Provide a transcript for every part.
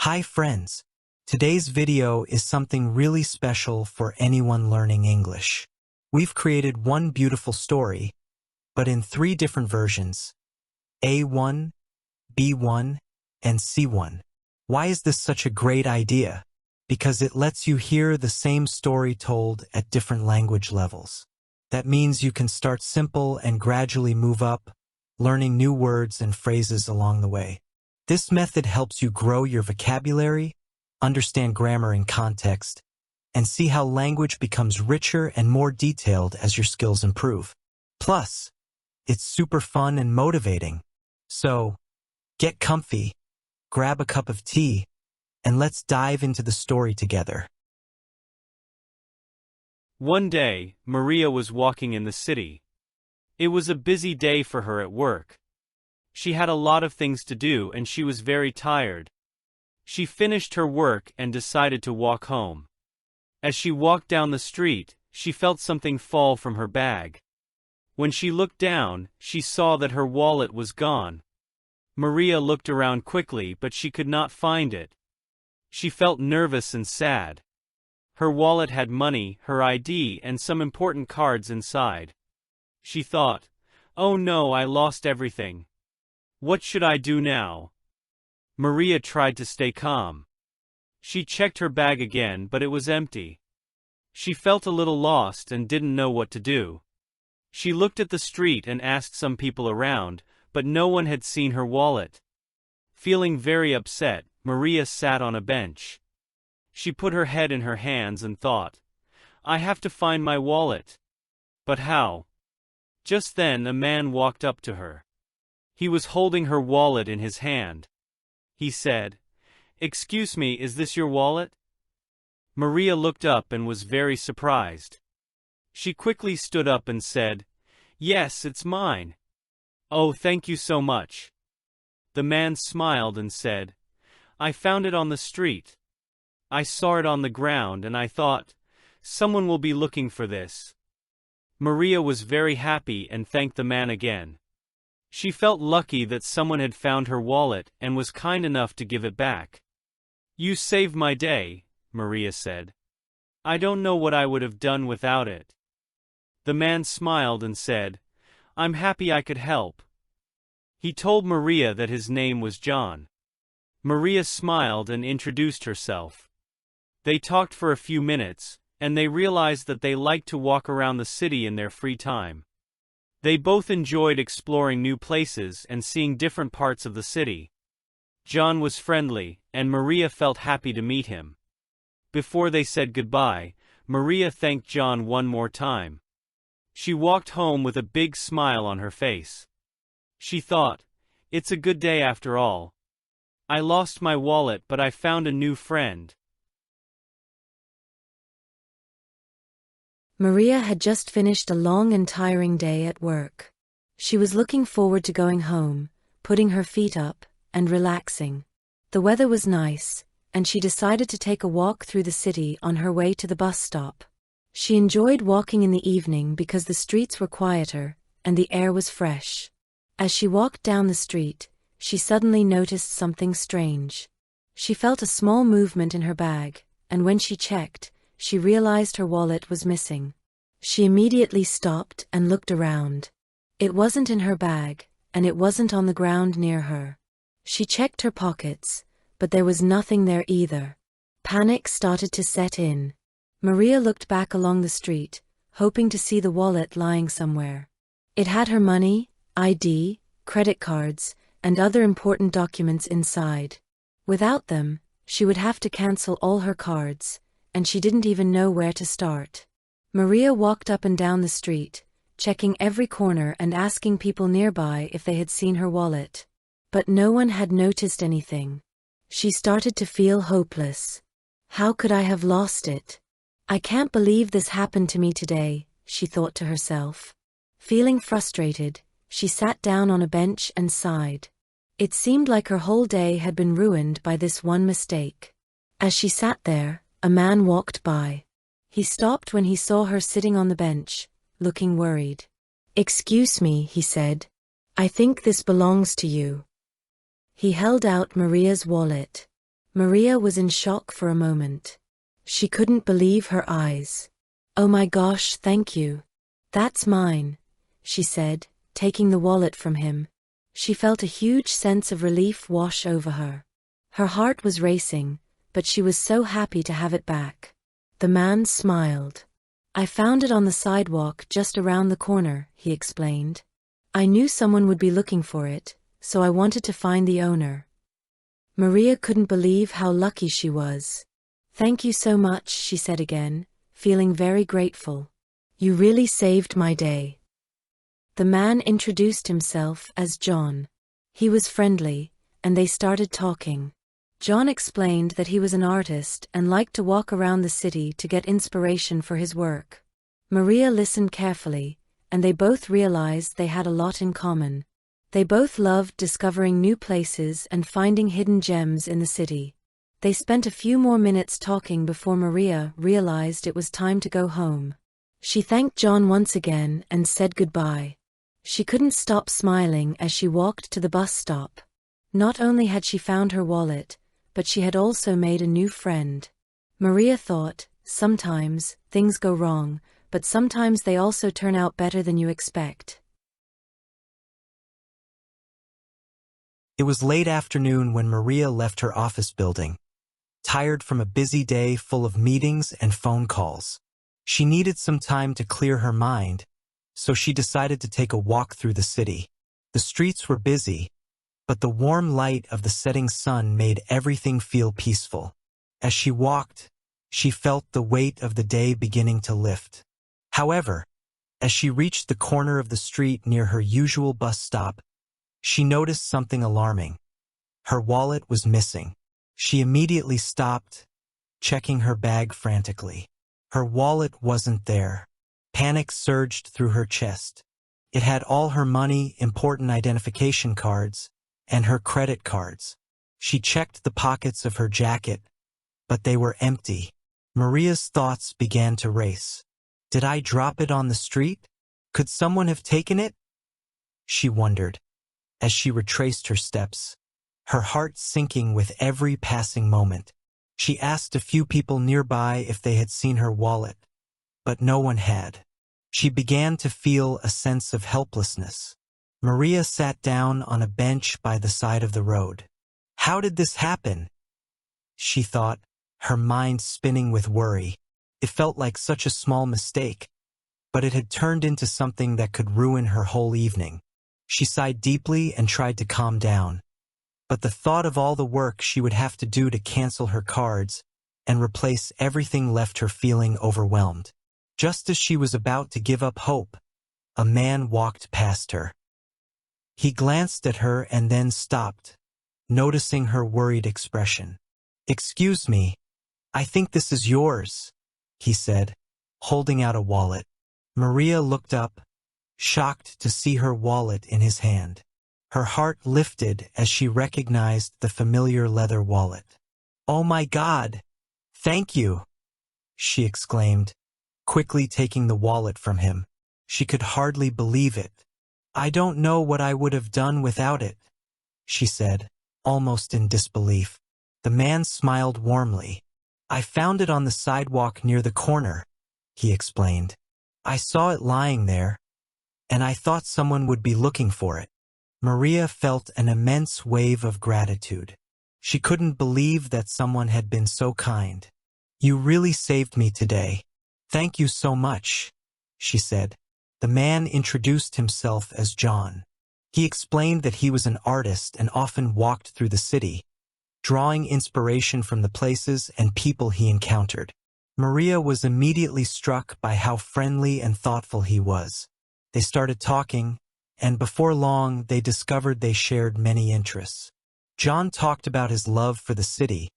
Hi friends! Today's video is something really special for anyone learning English. We've created one beautiful story, but in 3 different versions: A1, B1, and C1. Why is this such a great idea? Because it lets you hear the same story told at different language levels. That means you can start simple and gradually move up, learning new words and phrases along the way. This method helps you grow your vocabulary, understand grammar and context, and see how language becomes richer and more detailed as your skills improve. Plus, it's super fun and motivating. So, get comfy, grab a cup of tea, and let's dive into the story together. One day, Maria was walking in the city. It was a busy day for her at work. She had a lot of things to do and she was very tired. She finished her work and decided to walk home. As she walked down the street, she felt something fall from her bag. When she looked down, she saw that her wallet was gone. Maria looked around quickly but she could not find it. She felt nervous and sad. Her wallet had money, her ID, and some important cards inside. She thought, "Oh no, I lost everything. What should I do now?" Maria tried to stay calm. She checked her bag again but it was empty. She felt a little lost and didn't know what to do. She looked at the street and asked some people around, but no one had seen her wallet. Feeling very upset, Maria sat on a bench. She put her head in her hands and thought, "I have to find my wallet. But how?" Just then a man walked up to her. He was holding her wallet in his hand. He said, "Excuse me, is this your wallet?" Maria looked up and was very surprised. She quickly stood up and said, "Yes, it's mine." "Oh, thank you so much." The man smiled and said, "I found it on the street. I saw it on the ground and I thought, someone will be looking for this." Maria was very happy and thanked the man again. She felt lucky that someone had found her wallet and was kind enough to give it back. "You saved my day," Maria said. "I don't know what I would have done without it." The man smiled and said, "I'm happy I could help." He told Maria that his name was John. Maria smiled and introduced herself. They talked for a few minutes, and they realized that they liked to walk around the city in their free time. They both enjoyed exploring new places and seeing different parts of the city. John was friendly, and Maria felt happy to meet him. Before they said goodbye, Maria thanked John one more time. She walked home with a big smile on her face. She thought, "It's a good day after all. I lost my wallet but I found a new friend." Maria had just finished a long and tiring day at work. She was looking forward to going home, putting her feet up, and relaxing. The weather was nice, and she decided to take a walk through the city on her way to the bus stop. She enjoyed walking in the evening because the streets were quieter, and the air was fresh. As she walked down the street, she suddenly noticed something strange. She felt a small movement in her bag, and when she checked, she realized her wallet was missing. She immediately stopped and looked around. It wasn't in her bag, and it wasn't on the ground near her. She checked her pockets, but there was nothing there either. Panic started to set in. Maria looked back along the street, hoping to see the wallet lying somewhere. It had her money, ID, credit cards, and other important documents inside. Without them, she would have to cancel all her cards, and she didn't even know where to start. Maria walked up and down the street, checking every corner and asking people nearby if they had seen her wallet. But no one had noticed anything. She started to feel hopeless. "How could I have lost it? I can't believe this happened to me today," she thought to herself. Feeling frustrated, she sat down on a bench and sighed. It seemed like her whole day had been ruined by this one mistake. As she sat there, a man walked by. He stopped when he saw her sitting on the bench, looking worried. "Excuse me," he said. "I think this belongs to you." He held out Maria's wallet. Maria was in shock for a moment. She couldn't believe her eyes. "Oh my gosh, thank you. That's mine," she said, taking the wallet from him. She felt a huge sense of relief wash over her. Her heart was racing, but she was so happy to have it back. The man smiled. "I found it on the sidewalk just around the corner," he explained. "I knew someone would be looking for it, so I wanted to find the owner." Maria couldn't believe how lucky she was. "Thank you so much," she said again, feeling very grateful. "You really saved my day." The man introduced himself as John. He was friendly, and they started talking. John explained that he was an artist and liked to walk around the city to get inspiration for his work. Maria listened carefully, and they both realized they had a lot in common. They both loved discovering new places and finding hidden gems in the city. They spent a few more minutes talking before Maria realized it was time to go home. She thanked John once again and said goodbye. She couldn't stop smiling as she walked to the bus stop. Not only had she found her wallet, but she had also made a new friend. Maria thought, sometimes things go wrong, but sometimes they also turn out better than you expect. It was late afternoon when Maria left her office building, tired from a busy day full of meetings and phone calls. She needed some time to clear her mind, so she decided to take a walk through the city. The streets were busy, but the warm light of the setting sun made everything feel peaceful. As she walked, she felt the weight of the day beginning to lift. However, as she reached the corner of the street near her usual bus stop, she noticed something alarming. Her wallet was missing. She immediately stopped, checking her bag frantically. Her wallet wasn't there. Panic surged through her chest. It had all her money, important identification cards, and her credit cards. She checked the pockets of her jacket, but they were empty. Maria's thoughts began to race. Did I drop it on the street? Could someone have taken it? She wondered, as she retraced her steps, her heart sinking with every passing moment. She asked a few people nearby if they had seen her wallet, but no one had. She began to feel a sense of helplessness. Maria sat down on a bench by the side of the road. How did this happen? She thought, her mind spinning with worry. It felt like such a small mistake, but it had turned into something that could ruin her whole evening. She sighed deeply and tried to calm down. But the thought of all the work she would have to do to cancel her cards and replace everything left her feeling overwhelmed. Just as she was about to give up hope, a man walked past her. He glanced at her and then stopped, noticing her worried expression. "Excuse me, I think this is yours," he said, holding out a wallet. Maria looked up, shocked to see her wallet in his hand. Her heart lifted as she recognized the familiar leather wallet. "Oh my God! Thank you!" she exclaimed, quickly taking the wallet from him. She could hardly believe it. "I don't know what I would have done without it," she said, almost in disbelief. The man smiled warmly. "I found it on the sidewalk near the corner," he explained. "I saw it lying there, and I thought someone would be looking for it." Maria felt an immense wave of gratitude. She couldn't believe that someone had been so kind. "You really saved me today. Thank you so much," she said. The man introduced himself as John. He explained that he was an artist and often walked through the city, drawing inspiration from the places and people he encountered. Maria was immediately struck by how friendly and thoughtful he was. They started talking, and before long they discovered they shared many interests. John talked about his love for the city,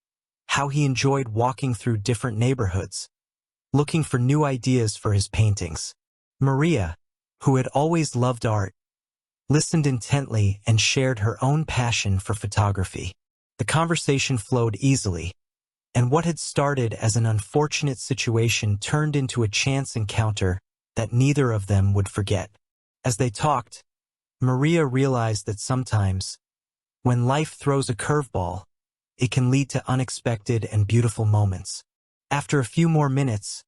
how he enjoyed walking through different neighborhoods, looking for new ideas for his paintings. Maria, who had always loved art, listened intently and shared her own passion for photography. The conversation flowed easily, and what had started as an unfortunate situation turned into a chance encounter that neither of them would forget. As they talked, Maria realized that sometimes, when life throws a curveball, it can lead to unexpected and beautiful moments. After a few more minutes,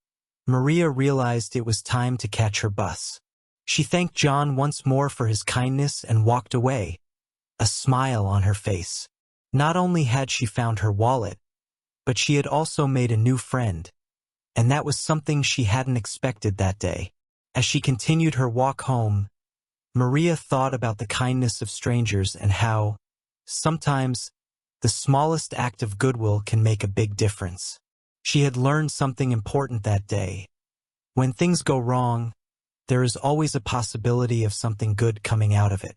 Maria realized it was time to catch her bus. She thanked John once more for his kindness and walked away, a smile on her face. Not only had she found her wallet, but she had also made a new friend, and that was something she hadn't expected that day. As she continued her walk home, Maria thought about the kindness of strangers and how, sometimes, the smallest act of goodwill can make a big difference. She had learned something important that day. When things go wrong, there is always a possibility of something good coming out of it.